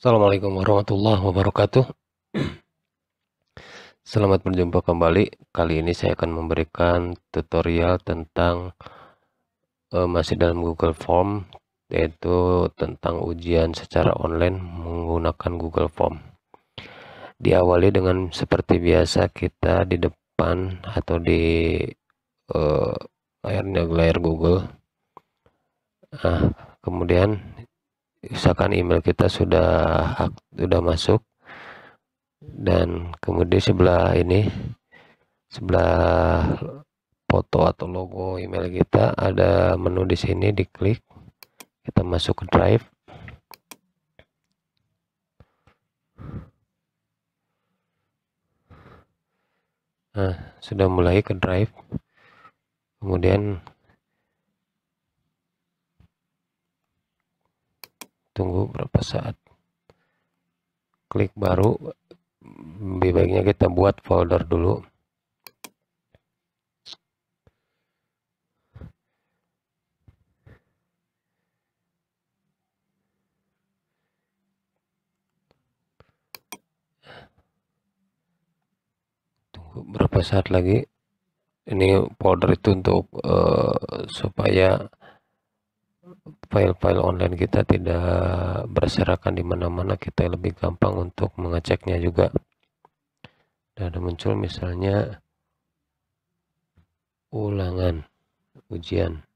Assalamualaikum warahmatullahi wabarakatuh. Selamat berjumpa kembali. Kali ini saya akan memberikan tutorial tentang masih dalam Google Form, yaitu tentang ujian secara online menggunakan Google Form. Diawali dengan seperti biasa, kita di depan atau di layar Google. Nah, kemudian usahakan email kita sudah masuk. Dan kemudian sebelah foto atau logo email kita ada menu di sini, diklik, kita masuk ke Drive. Nah, sudah mulai ke Drive. Kemudian tunggu berapa saat. Klik baru. Lebih baiknya kita buat folder dulu. Tunggu berapa saat lagi. Ini folder itu untuk supaya file-file online kita tidak berserakan di mana-mana, kita lebih gampang untuk mengeceknya juga. Dan ada muncul misalnya ulangan ujian.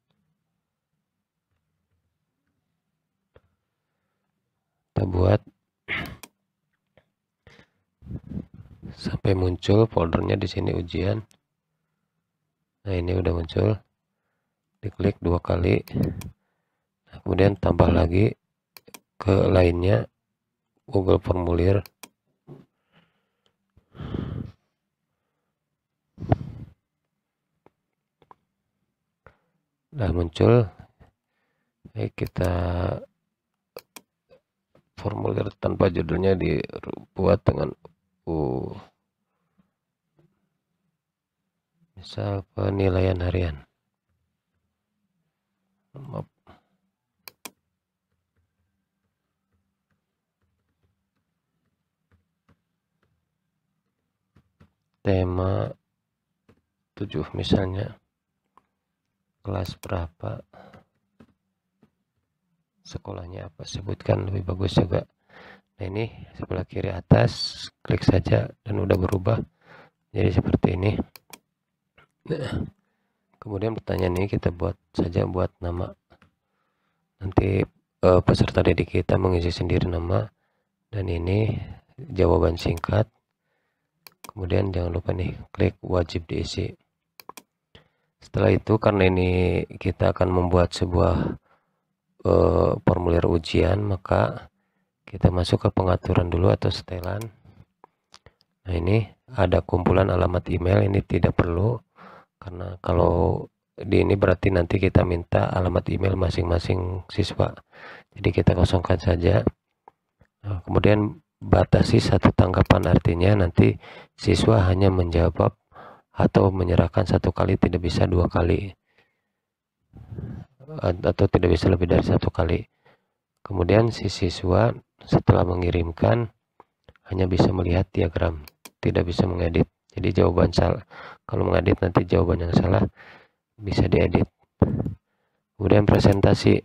Kita buat sampai muncul foldernya di sini ujian. Nah, ini udah muncul. Diklik 2 kali. Nah, kemudian tambah lagi ke lainnya, Google Formulir. Nah, muncul. Baik, kita formulir tanpa judulnya dibuat dengan misal penilaian harian. Maaf. Tema 7 misalnya. Kelas berapa, sekolahnya apa, sebutkan, lebih bagus juga. Nah, ini sebelah kiri atas, klik saja dan udah berubah jadi seperti ini. Nah, kemudian pertanyaan ini kita buat nama. Nanti peserta didik kita mengisi sendiri nama, dan ini jawaban singkat. Kemudian jangan lupa nih, klik wajib diisi. Setelah itu, karena ini kita akan membuat sebuah formulir ujian, maka kita masuk ke pengaturan dulu atau setelan. Nah, ini ada kumpulan alamat email, ini tidak perlu, karena kalau di ini berarti nanti kita minta alamat email masing-masing siswa, jadi kita kosongkan saja. Nah, kemudian batasi satu tanggapan, artinya nanti siswa hanya menjawab atau menyerahkan satu kali, tidak bisa 2 kali, atau tidak bisa lebih dari 1 kali. Kemudian si siswa setelah mengirimkan hanya bisa melihat diagram, tidak bisa mengedit. Jadi jawaban salah, kalau mengedit nanti jawaban yang salah bisa diedit. Kemudian presentasi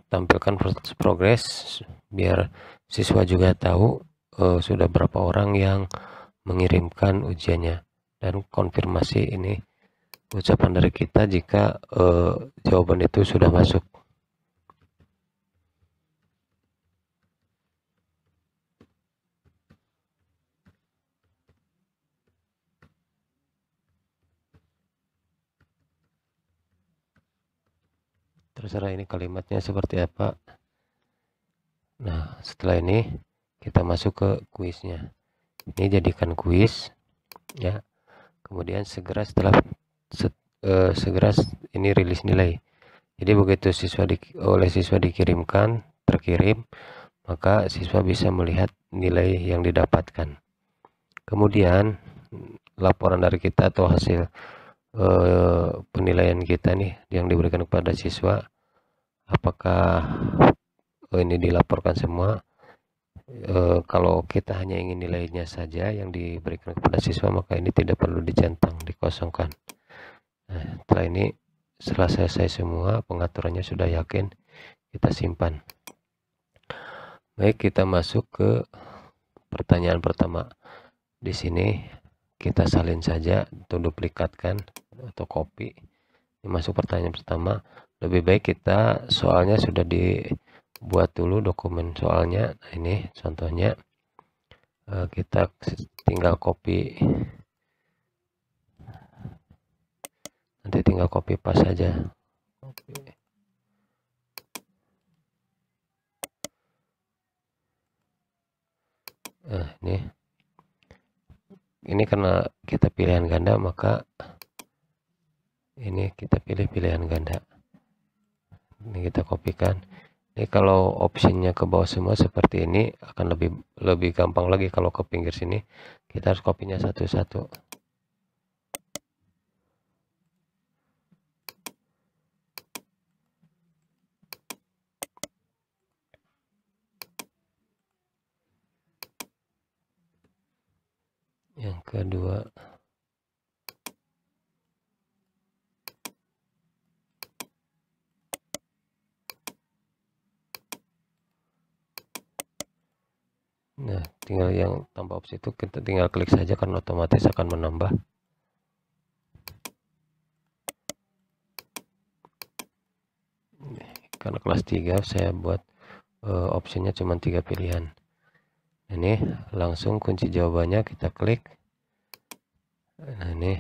tampilkan progres biar siswa juga tahu sudah berapa orang yang mengirimkan ujiannya, dan konfirmasi ini ucapan dari kita jika jawaban itu sudah masuk. Terserah ini kalimatnya seperti apa. Nah, setelah ini kita masuk ke kuisnya. Ini jadikan kuis ya. Kemudian segera ini rilis nilai. Jadi begitu oleh siswa dikirimkan, terkirim, maka siswa bisa melihat nilai yang didapatkan. Kemudian laporan dari kita atau hasil penilaian kita nih yang diberikan kepada siswa apakah ini dilaporkan semua. Kalau kita hanya ingin nilainya saja yang diberikan kepada siswa, maka ini tidak perlu dicentang, dikosongkan. Nah, setelah selesai semua pengaturannya sudah yakin, kita simpan. Baik, kita masuk ke pertanyaan pertama. Di sini kita salin saja atau duplikatkan atau copy. Ini masuk pertanyaan pertama. Lebih baik kita soalnya sudah dibuat dulu dokumen soalnya. Nah, ini contohnya. Kita tinggal copy, nanti tinggal copy paste saja. Nah, ini karena kita pilihan ganda, maka ini kita pilih pilihan ganda. Ini kita kopikan. Ini kalau optionnya ke bawah semua seperti ini akan lebih gampang lagi. Kalau ke pinggir sini kita harus kopinya satu-satu. Yang kedua, nah tinggal yang tanpa opsi itu kita tinggal klik saja karena otomatis akan menambah. Karena kelas 3 saya buat opsinya cuma 3 pilihan. Ini langsung kunci jawabannya kita klik. Nah, ini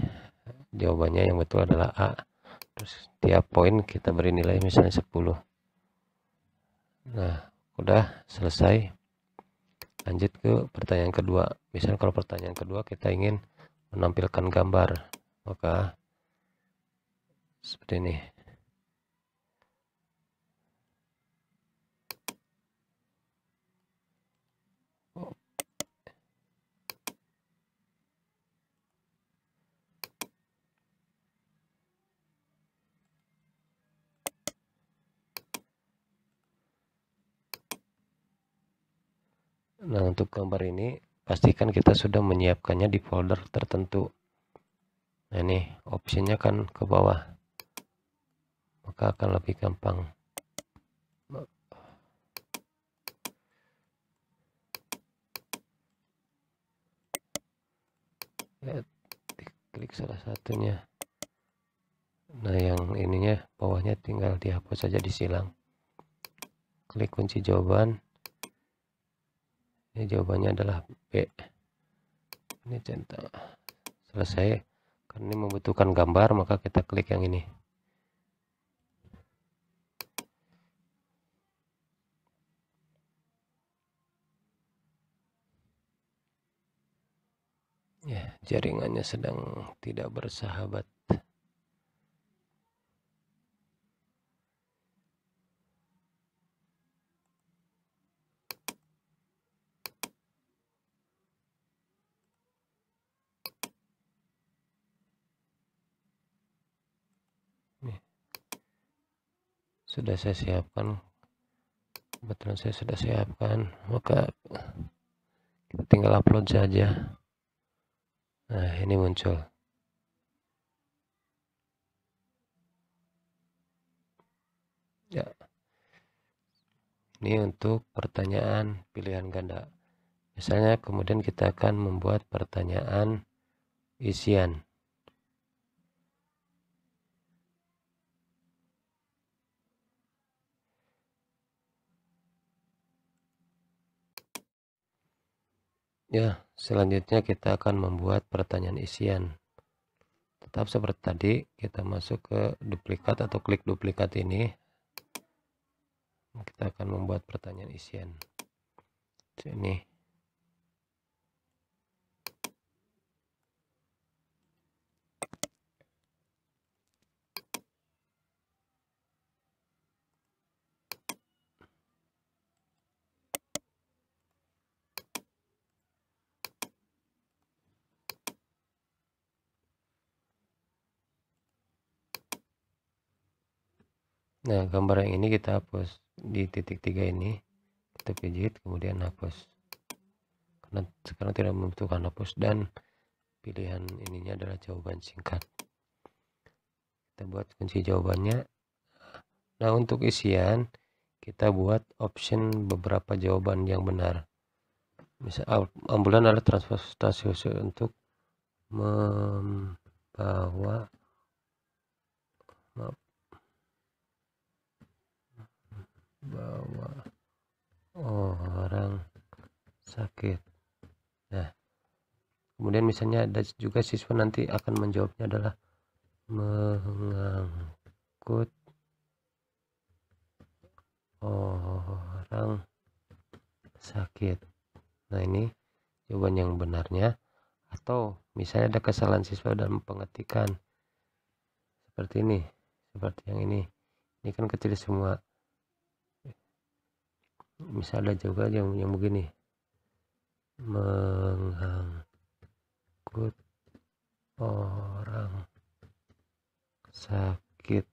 jawabannya yang betul adalah A. Terus tiap poin kita beri nilai misalnya 10. Nah, udah selesai. Lanjut ke pertanyaan kedua. Misalnya kalau pertanyaan kedua kita ingin menampilkan gambar, maka seperti ini. Nah, untuk gambar ini pastikan kita sudah menyiapkannya di folder tertentu. Nah, ini opsinya kan ke bawah, maka akan lebih gampang. Ya, klik salah satunya. Nah, yang ininya bawahnya tinggal dihapus saja, disilang. Klik kunci jawaban. Ini jawabannya adalah B. Ini centang. Selesai. Karena ini membutuhkan gambar, maka kita klik yang ini. Ya, jaringannya sedang tidak bersahabat. Sudah saya siapkan, kebetulan saya sudah siapkan, maka kita tinggal upload saja. Nah, ini muncul. Ya, ini untuk pertanyaan pilihan ganda. Misalnya kemudian kita akan membuat pertanyaan isian. Ya, selanjutnya kita akan membuat pertanyaan isian. Tetap seperti tadi, kita masuk ke duplikat atau klik duplikat ini. Kita akan membuat pertanyaan isian. Sini. Nah, gambar yang ini kita hapus. Di titik 3 ini kita pijit, kemudian hapus. Karena sekarang tidak membutuhkan hapus, dan pilihan ininya adalah jawaban singkat. Kita buat kunci jawabannya. Nah, untuk isian kita buat option beberapa jawaban yang benar. Misal ambulan adalah transportasi khusus untuk membawa orang sakit. Nah, kemudian misalnya ada juga siswa nanti akan menjawabnya adalah mengangkut orang sakit. Nah, ini jawaban yang benarnya. Atau misalnya ada kesalahan siswa dalam pengetikan seperti ini, seperti yang ini kan kecil semua. Misalnya juga yang begini, mengangkut orang sakit.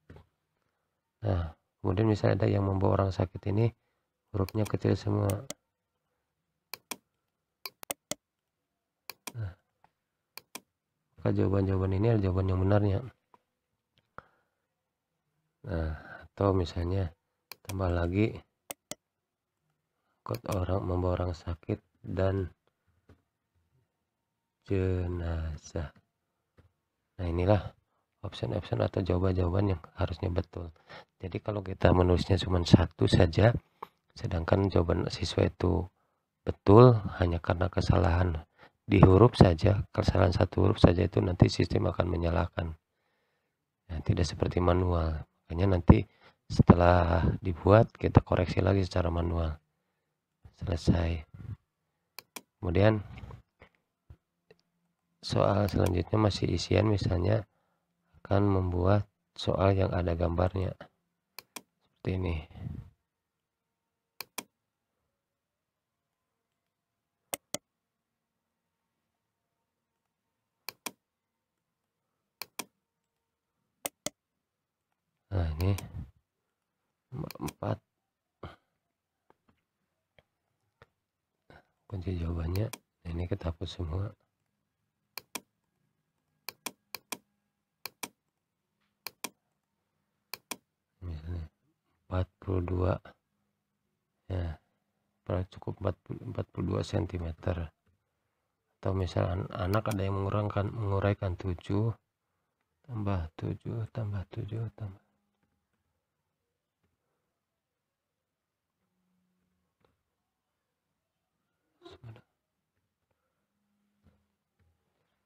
Nah, kemudian misalnya ada yang membawa orang sakit, ini hurufnya kecil semua. Nah, maka jawaban-jawaban ini adalah jawaban yang benarnya. Nah, atau misalnya tambah lagi, orang membawa orang sakit dan jenazah. Nah, inilah option-option atau jawaban-jawaban yang harusnya betul. Jadi kalau kita menulisnya cuma satu saja, sedangkan jawaban siswa itu betul, hanya karena kesalahan di huruf saja, kesalahan satu huruf saja, itu nanti sistem akan menyalahkan. Nah, tidak seperti manual. Makanya nanti setelah dibuat kita koreksi lagi secara manual. Selesai. Kemudian soal selanjutnya masih isian, misalnya akan membuat soal yang ada gambarnya seperti ini. Nah, ini 4 kunci jawabannya. Nah, ini kita hapus semua. Misalnya 42 ya, cukup 42 cm. Atau misalnya anak ada yang menguraikan 7 tambah 7 tambah 7 tambah.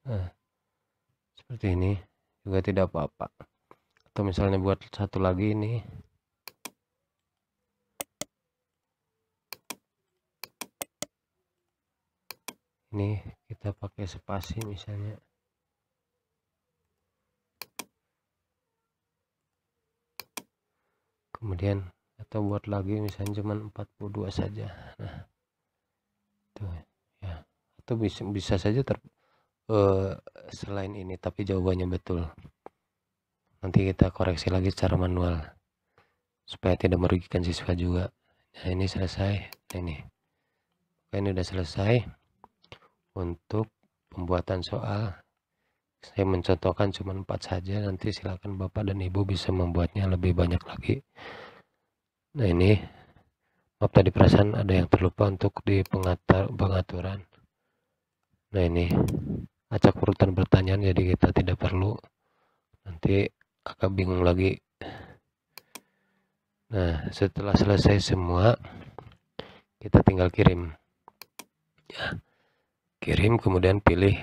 Nah, seperti ini juga tidak apa-apa. Atau misalnya buat satu lagi ini, kita pakai spasi misalnya. Kemudian atau buat lagi misalnya cuma 42 saja. Nah, tuh ya. Atau bisa saja selain ini tapi jawabannya betul. Nanti kita koreksi lagi secara manual supaya tidak merugikan siswa juga. Nah, ini selesai. Nah, ini udah selesai untuk pembuatan soal. Saya mencontohkan cuma 4 saja, nanti silakan Bapak dan Ibu bisa membuatnya lebih banyak lagi. Nah, ini maaf tadi perasaan ada yang terlupa untuk di pengaturan. Nah, ini acak urutan pertanyaan, jadi kita tidak perlu nanti agak bingung lagi. Nah, setelah selesai semua kita tinggal kirim ya. Kirim, kemudian pilih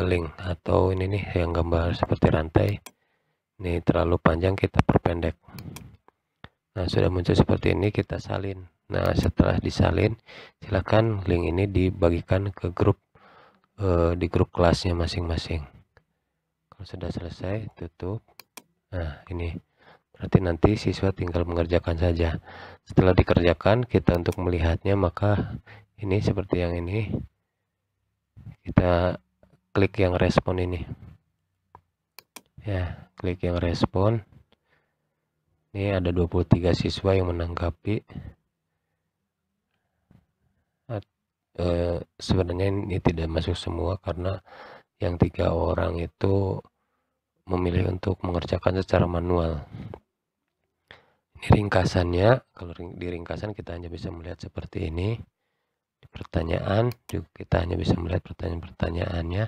link atau ini nih yang gambar seperti rantai. Ini terlalu panjang, kita perpendek. Nah, sudah muncul seperti ini, kita salin. Nah, setelah disalin, silakan link ini dibagikan ke grup di grup kelasnya masing-masing. Kalau sudah selesai, tutup. Nah, ini berarti nanti siswa tinggal mengerjakan saja. Setelah dikerjakan, kita untuk melihatnya, maka ini seperti yang ini, kita klik yang respon ini ya, klik yang respon. Ini ada 23 siswa yang menanggapi. Sebenarnya ini tidak masuk semua karena yang 3 orang itu memilih untuk mengerjakan secara manual. Ini ringkasannya. Kalau di ringkasan kita hanya bisa melihat seperti ini. Di pertanyaan juga kita hanya bisa melihat pertanyaan-pertanyaannya.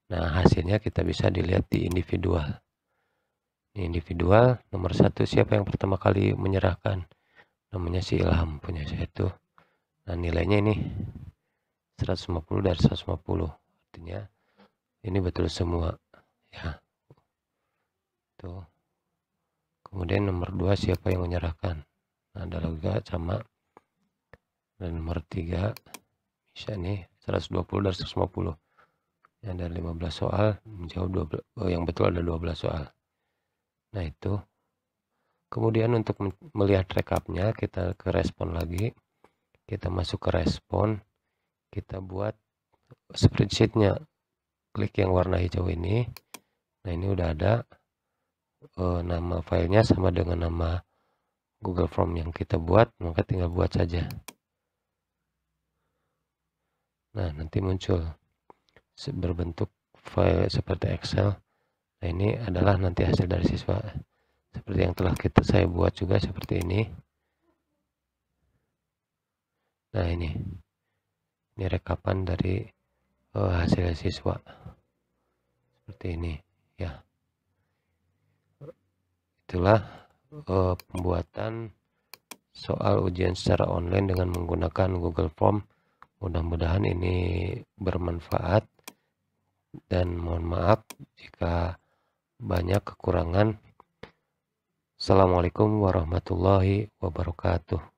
Nah, hasilnya kita bisa dilihat di individual. Ini individual, nomor 1 siapa yang pertama kali menyerahkan? Namanya si Ilham, punya saya itu. Nah, nilainya ini 150 dari 150. Artinya ini betul semua, ya. Tuh. Kemudian nomor 2 siapa yang menyerahkan? Nah, ada juga sama. Dan nomor 3 bisa nih 120 dari 150. Yang ada 15 soal, menjawab 12, yang betul ada 12 soal. Nah, itu. Kemudian untuk melihat rekapnya, kita ke respon lagi. Kita masuk ke respon. Kita buat spreadsheetnya. Klik yang warna hijau ini. Nah, ini udah ada. Nama filenya sama dengan nama Google Form yang kita buat, maka tinggal buat saja. Nah, nanti muncul berbentuk file seperti Excel. Nah, ini adalah nanti hasil dari siswa. Seperti yang telah saya buat juga seperti ini. Nah, ini rekapan dari hasil siswa. Seperti ini, ya. Itulah pembuatan soal ujian secara online dengan menggunakan Google Form. Mudah-mudahan ini bermanfaat dan mohon maaf jika banyak kekurangan. Assalamualaikum warahmatullahi wabarakatuh.